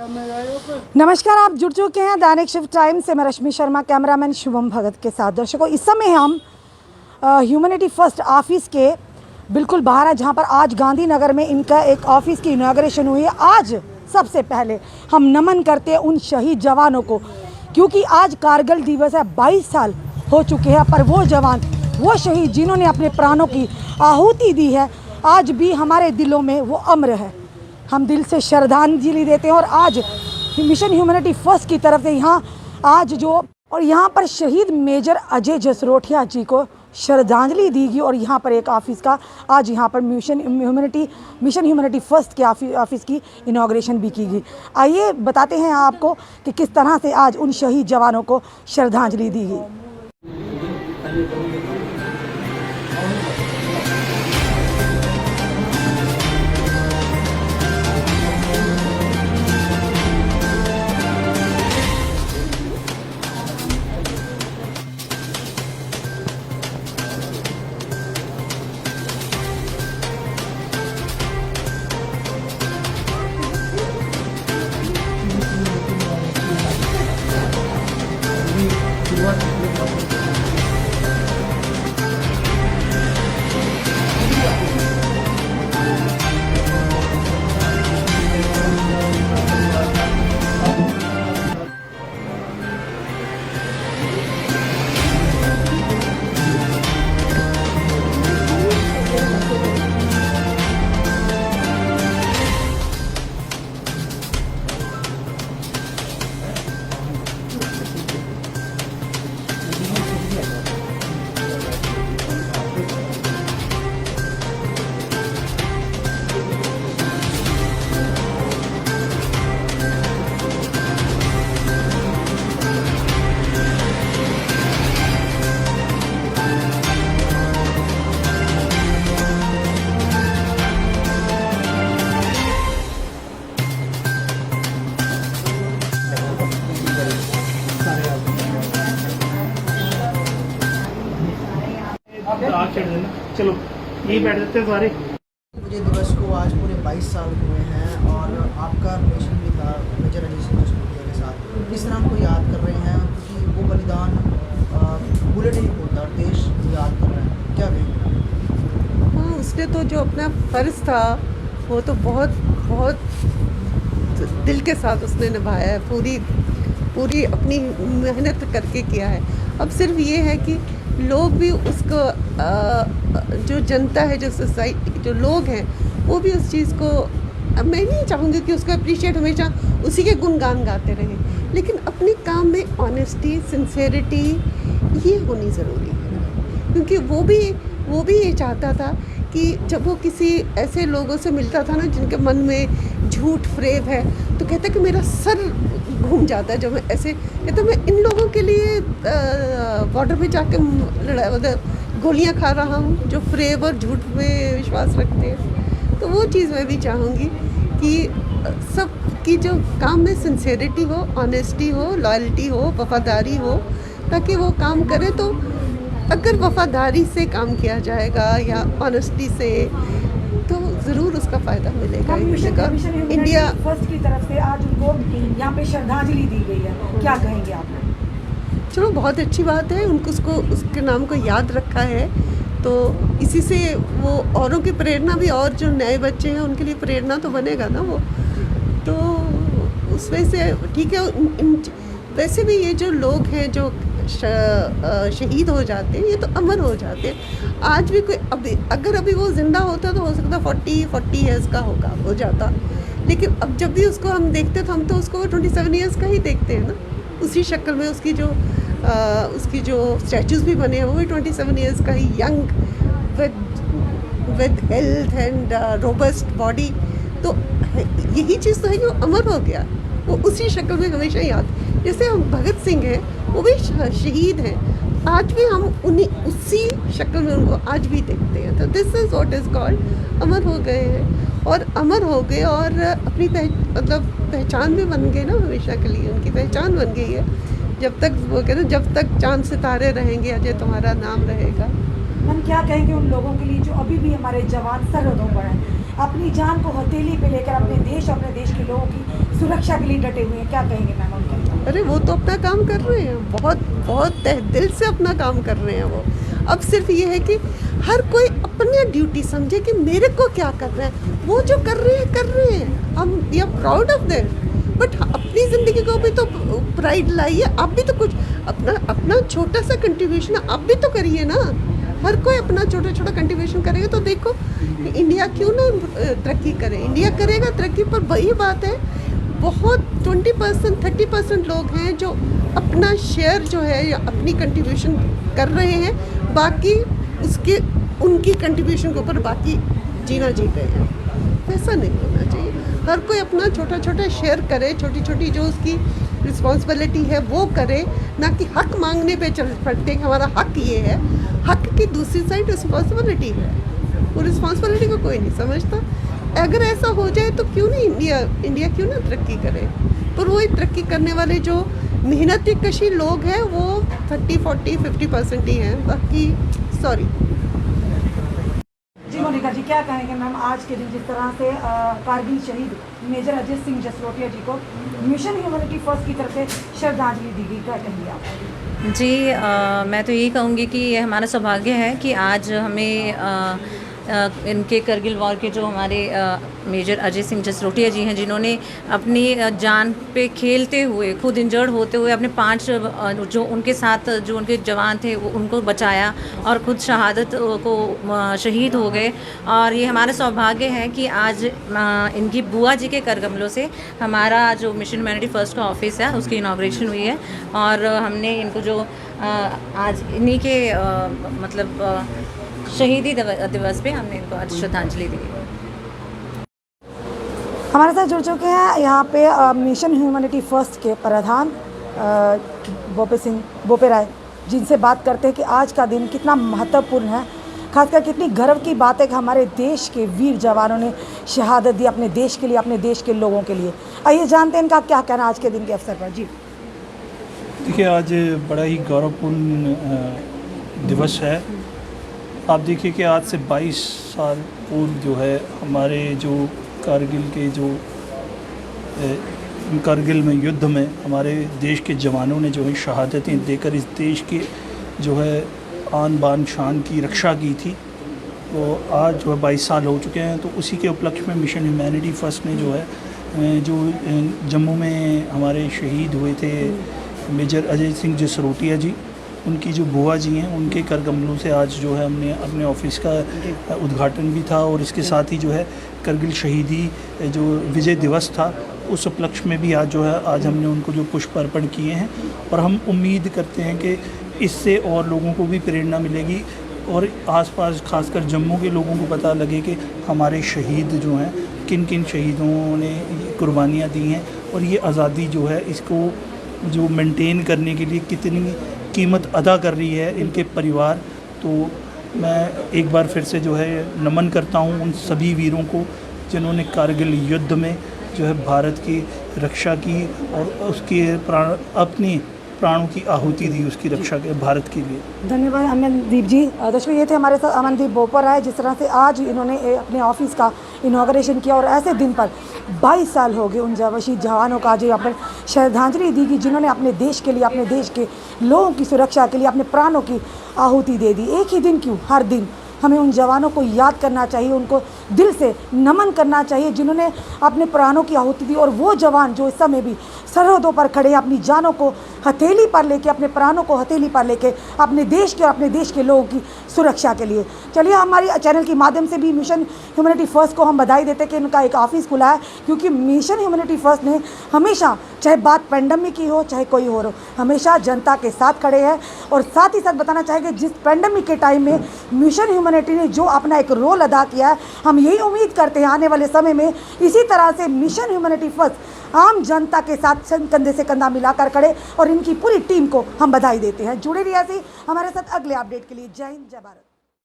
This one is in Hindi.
नमस्कार, आप जुड़ चुके हैं दैनिक शिफ्ट टाइम से। मैं रश्मि शर्मा, कैमरामैन शुभम भगत के साथ। दर्शकों, इस समय हम ह्यूमैनिटी फर्स्ट ऑफिस के बिल्कुल बाहर है, जहां पर आज गांधीनगर में इनका एक ऑफिस की इनॉग्रेशन हुई है। आज सबसे पहले हम नमन करते हैं उन शहीद जवानों को, क्योंकि आज कारगिल दिवस है। 22 साल हो चुके हैं, पर वो जवान, वो शहीद जिन्होंने अपने प्राणों की आहुति दी है, आज भी हमारे दिलों में वो अमर है। हम दिल से श्रद्धांजलि देते हैं। और आज मिशन ह्यूमैनिटी फर्स्ट की तरफ से यहाँ पर शहीद मेजर अजय जसरोटिया जी को श्रद्धांजलि दी गई। और यहाँ पर एक ऑफिस का आज यहाँ पर मिशन ह्यूमैनिटी फर्स्ट के ऑफिस की इनॉग्रेशन भी की गई। आइए बताते हैं आपको कि किस तरह से आज उन शहीद जवानों को श्रद्धांजलि दी गई। चलो यही बैठ जाते हैं सारे। मुझे दिवस को आज पूरे 22 साल हुए हैं और आपका रिलेशन भी था मेजर अजय जसरोटिया के साथ। किस तरह हमको याद कर रहे हैं, क्योंकि वो बलिदान बुलेट नहीं होता, देश याद कर रहे हैं, क्या कहेंगे? हाँ, उसने तो जो अपना फ़र्ज़ था वो तो बहुत बहुत दिल के साथ उसने निभाया है, पूरी अपनी मेहनत करके किया है। अब सिर्फ ये है कि लोग भी उसको जो जनता है, जो सोसाइटी, जो लोग हैं, वो भी उस चीज़ को, मैं नहीं चाहूँगी कि उसको अप्रिशिएट हमेशा उसी के गुणगान गाते रहें, लेकिन अपने काम में ऑनेस्टी, सिंसेरिटी ये होनी ज़रूरी है। क्योंकि वो भी ये चाहता था कि जब वो किसी ऐसे लोगों से मिलता था ना जिनके मन में झूठ फ्रेब है, तो कहता कि मेरा सर घूम जाता है जब मैं ऐसे कहता, मैं इन लोगों के लिए बॉर्डर पे जाके गोलियां खा रहा हूँ जो फ्रेब और झूठ में विश्वास रखते हैं। तो वो चीज़ मैं भी चाहूँगी कि सब की जो काम में सिंसेरिटी हो, ऑनेस्टी हो, लॉयल्टी हो, वफादारी हो, ताकि वो काम करे। तो अगर वफादारी से काम किया जाएगा या ऑनेस्टी से, तो ज़रूर उसका फ़ायदा मिलेगा। इंडिया फर्स्ट की तरफ से आज उनको यहाँ पे श्रद्धांजलि दी गई है, क्या कहेंगे आप? चलो, बहुत अच्छी बात है, उनको उसके नाम को याद रखा है, तो इसी से वो औरों की प्रेरणा भी, और जो नए बच्चे हैं उनके लिए प्रेरणा तो बनेगा ना वो। तो उस वजह से ठीक है। वैसे भी ये जो लोग हैं जो शहीद हो जाते हैं, ये तो अमर हो जाते हैं। आज भी कोई अगर वो ज़िंदा होता तो हो सकता 40 ईयर्स का हो जाता, लेकिन अब जब भी उसको हम देखते तो हम तो उसको 27 ईयर्स का ही देखते हैं ना, उसी शक्ल में। उसकी जो स्टैचूज़ भी बने हैं वो भी 27 ईयर्स का ही, young with health and robust body. तो यही चीज़ तो है कि वो अमर हो गया, वो उसी शक्ल में हमेशा याद। जैसे हम भगत सिंह हैं, वो भी शहीद हैं, आज भी हम उसी शक्ल में उनको आज भी देखते हैं। तो this is what is called अमर हो गए हैं, और अमर हो गए और अपनी पहचान भी बन गए ना, हमेशा के लिए उनकी पहचान बन गई है। जब तक वो कहते हैं, जब तक चांद सितारे रहेंगे अजय तुम्हारा नाम रहेगा। हम क्या कहेंगे उन लोगों के लिए जो अभी भी हमारे जवान सरहदों पर हैं, अपनी जान को हथेली पे लेकर अपने देश और अपने देश के लोगों की सुरक्षा के लिए डटे हुए हैं, क्या कहेंगे मैम उनके लिए? अरे वो तो अपना काम कर रहे हैं, बहुत बहुत तहे दिल से अपना काम कर रहे हैं वो। अब सिर्फ ये है कि हर कोई अपनी ड्यूटी समझे कि मेरे को क्या कर रहा है, वो जो कर रहे हैं हम we are proud of them. But अपनी ज़िंदगी को भी तो प्राइड लाइए, आप भी तो कुछ अपना छोटा सा कंट्रीब्यूशन आप भी तो करिए ना। हर कोई अपना छोटा छोटा कंट्रीब्यूशन करेगा तो देखो इंडिया क्यों ना तरक्की करे। इंडिया करेगा तरक्की, पर वही बात है बहुत 20% 30% लोग हैं जो अपना शेयर जो है या अपनी कंट्रीब्यूशन कर रहे हैं, बाकी उसके उनकी कंट्रीब्यूशन के ऊपर बाकी जीना जी रहे हैं। ऐसा नहीं होना चाहिए। हर कोई अपना छोटा छोटा शेयर करे, छोटी छोटी जो उसकी रिस्पॉन्सिबिलिटी है वो करे, ना कि हक मांगने पे चल पड़ते कि हमारा हक ये है। हक की दूसरी साइड रिस्पॉन्सिबिलिटी है, वो रिस्पॉन्सिबिलिटी को कोई नहीं समझता। अगर ऐसा हो जाए तो क्यों नहीं इंडिया क्यों ना तरक्की करे। पर वही तरक्की करने वाले जो मेहनती कशी लोग हैं वो 30-40-50% ही हैं, बाकी सॉरी। जी मोनिका जी, क्या कहेंगे मैम आज के दिन जिस तरह से कारगिल शहीद मेजर अजय सिंह जसरोटिया जी को मिशन ह्यूमैनिटी फर्स्ट की तरफ से श्रद्धांजलि दी गई, क्या कहेंगे आप? जी मैं तो यही कहूँगी कि ये हमारा सौभाग्य है कि आज हमें इनके करगिल वॉर के जो हमारे मेजर अजय सिंह जसरोटिया जी हैं, जिन्होंने अपनी जान पे खेलते हुए खुद इंजर्ड होते हुए अपने 5 जो उनके साथ जो उनके जवान थे वो उनको बचाया और खुद शहादत को शहीद हो गए। और ये हमारा सौभाग्य है कि आज इनकी बुआ जी के करगमलों से हमारा जो मिशन ह्यूमैनिटी फर्स्ट का ऑफिस है उसकी इनॉग्रेशन हुई है, और हमने इनको जो आज इन्हीं के मतलब शहीदी दिवस पे हमने इनको आज श्रद्धांजलि दी। हमारे साथ जुड़ चुके हैं यहाँ पे मिशन ह्यूमैनिटी फर्स्ट के प्रधान बोपे राय, जिनसे बात करते हैं कि आज का दिन कितना महत्वपूर्ण है, खासकर कितनी गर्व की बात है कि हमारे देश के वीर जवानों ने शहादत दी अपने देश के लिए, अपने देश के लोगों के लिए। आइए जानते हैं इनका क्या कहना आज के दिन के अवसर पर। जी देखिए, आज बड़ा ही गौरवपूर्ण दिवस है। आप देखिए कि आज से 22 साल पूर्व जो है हमारे जो कारगिल के जो कारगिल में युद्ध में हमारे देश के जवानों ने जो है शहादतें देकर इस देश के जो है आन बान शान की रक्षा की थी, तो आज जो है 22 साल हो चुके हैं। तो उसी के उपलक्ष्य में मिशन ह्यूमैनिटी फर्स्ट ने जो है जो जम्मू में हमारे शहीद हुए थे मेजर अजय सिंह जसरोटिया जी, उनकी जो बुआ जी हैं उनके करगमलों से आज जो है हमने अपने ऑफिस का उद्घाटन भी था, और इसके साथ ही जो है करगिल शहीदी जो विजय दिवस था उस उपलक्ष्य में भी आज जो है आज हमने उनको जो पुष्प अर्पण किए हैं। और हम उम्मीद करते हैं कि इससे और लोगों को भी प्रेरणा मिलेगी और आसपास खासकर जम्मू के लोगों को पता लगे कि हमारे शहीद जो हैं किन किन शहीदों ने कुर्बानियाँ दी हैं, और ये आज़ादी जो है इसको जो मेंटेन करने के लिए कितनी कीमत अदा कर रही है इनके परिवार। तो मैं एक बार फिर से जो है नमन करता हूँ उन सभी वीरों को जिन्होंने कारगिल युद्ध में जो है भारत की रक्षा की और उसके अपनी प्राणों की आहुति दी उसकी रक्षा के भारत के लिए। धन्यवाद अमनदीप जी। दर्शकों, ये थे हमारे साथ अमनदीप बोपर राय, जिस तरह से आज इन्होंने अपने ऑफिस का इनॉग्रेशन किया और ऐसे दिन पर 22 साल हो गए उन शहीद जवानों का आज यहाँ पर श्रद्धांजलि दी कि जिन्होंने अपने देश के लिए, अपने देश के लोगों की सुरक्षा के लिए अपने प्राणों की आहुति दे दी। एक ही दिन क्यों, हर दिन हमें उन जवानों को याद करना चाहिए, उनको दिल से नमन करना चाहिए जिन्होंने अपने प्राणों की आहुति दी, और वो जवान जो इस समय भी सरहदों पर खड़े अपनी जानों को हथेली पर लेके, अपने प्राणों को हथेली पर लेके अपने देश के और अपने देश के लोगों की सुरक्षा के लिए। चलिए, हमारी चैनल के माध्यम से भी मिशन ह्यूमैनिटी फर्स्ट को हम बधाई देते हैं कि इनका एक ऑफिस खुला है, क्योंकि मिशन ह्यूमैनिटी फर्स्ट ने हमेशा, चाहे बात पेंडेमिक की हो चाहे कोई हो, हमेशा जनता के साथ खड़े हैं। और साथ ही साथ बताना चाहेंगे जिस पेंडेमिक के टाइम में मिशन ह्यूमैनिटी ने जो अपना एक रोल अदा किया है, हम यही उम्मीद करते हैं आने वाले समय में इसी तरह से मिशन ह्यूमैनिटी फर्स्ट आम जनता के साथ कंधे से कंधा मिलाकर खड़े, और इनकी पूरी टीम को हम बधाई देते हैं। जुड़े रहिए हमारे साथ अगले अपडेट के लिए। जय हिंद, जय भारत।